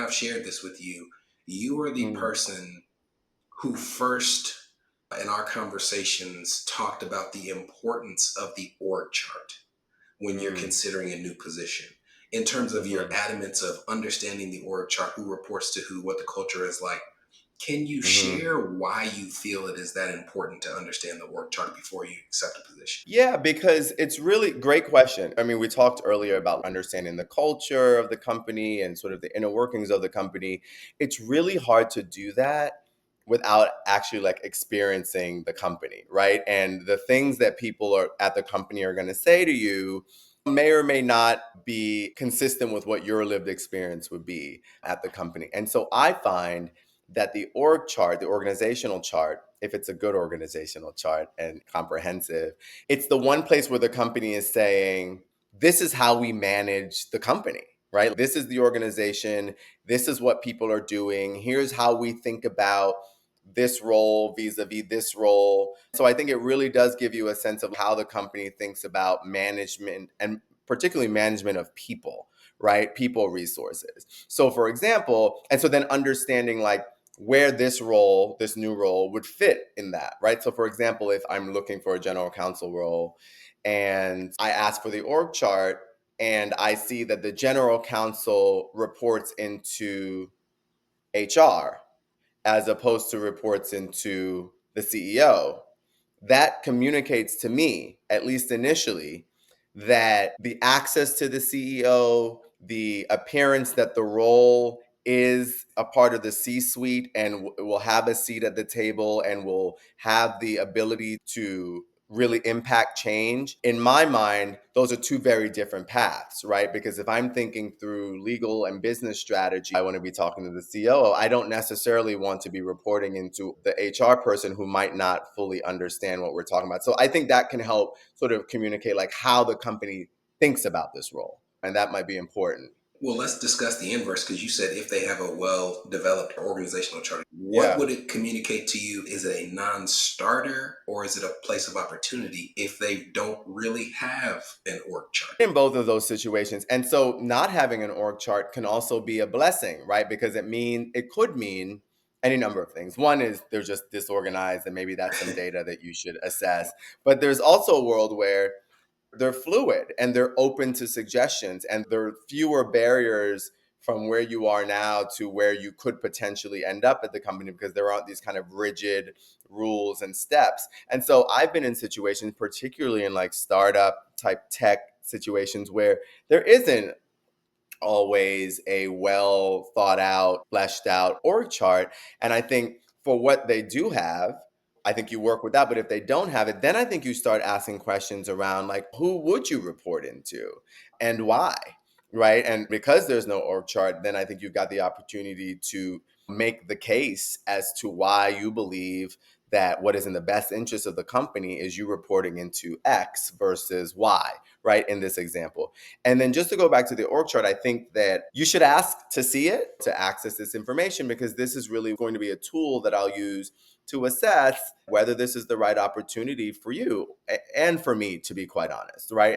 I've shared this with you. You are the Mm, person who first in our conversations talked about the importance of the org chart when you're mm, considering a new position in terms of your mhm, adamance of understanding the org chart, who reports to who, what the culture is like. Can you mhm. share why you feel it is that important to understand the org chart before you accept a position? Yeah, because it's really great question. I mean, we talked earlier about understanding the culture of the company and sort of the inner workings of the company. It's really hard to do that without actually like experiencing the company, right? And the things that people are at the company are going to say to you may or may not be consistent with what your lived experience would be at the company. And so I find that the org chart, the organizational chart, if it's a good organizational chart and comprehensive, it's the one place where the company is saying, this is how we manage the company, right? This is the organization. This is what people are doing. Here's how we think about this role vis-a-vis this role. So I think it really does give you a sense of how the company thinks about management and particularly management of people, right? People resources. So for example, and so then understanding like where this role, this new role would fit in that, right? So for example, if I'm looking for a general counsel role and I ask for the org chart and I see that the general counsel reports into HR as opposed to reports into the CEO, that communicates to me, at least initially, that the access to the CEO, the appearance that the role is a part of the C suite and will have a seat at the table and will have the ability to really impact change. In my mind, those are two very different paths, right? Because if I'm thinking through legal and business strategy, I want to be talking to the COO. I don't necessarily want to be reporting into the HR person who might not fully understand what we're talking about. So I think that can help sort of communicate like how the company thinks about this role. And that might be important. Well, let's discuss the inverse because you said if they have a well developed organizational chart, what Yeah. would it communicate to you? Is it a non starter or is it a place of opportunity if they don't really have an org chart? In both of those situations. And so not having an org chart can also be a blessing, right? Because it could mean any number of things. One is they're just disorganized and maybe that's some data that you should assess. But there's also a world where they're fluid and they're open to suggestions and there are fewer barriers from where you are now to where you could potentially end up at the company because there aren't these kind of rigid rules and steps. And so I've been in situations, particularly in like startup type tech situations, where there isn't always a well thought out, fleshed out org chart. And I think for what they do have, I think you work with that. But if they don't have it, then I think you start asking questions around like, who would you report into and why? Right. And because there's no org chart, then I think you've got the opportunity to make the case as to why you believe that what is in the best interest of the company is you reporting into X versus Y, right? In this example. And then just to go back to the org chart, I think that you should ask to see it, to access this information, because this is really going to be a tool that I'll use to assess whether this is the right opportunity for you and for me, to be quite honest, right?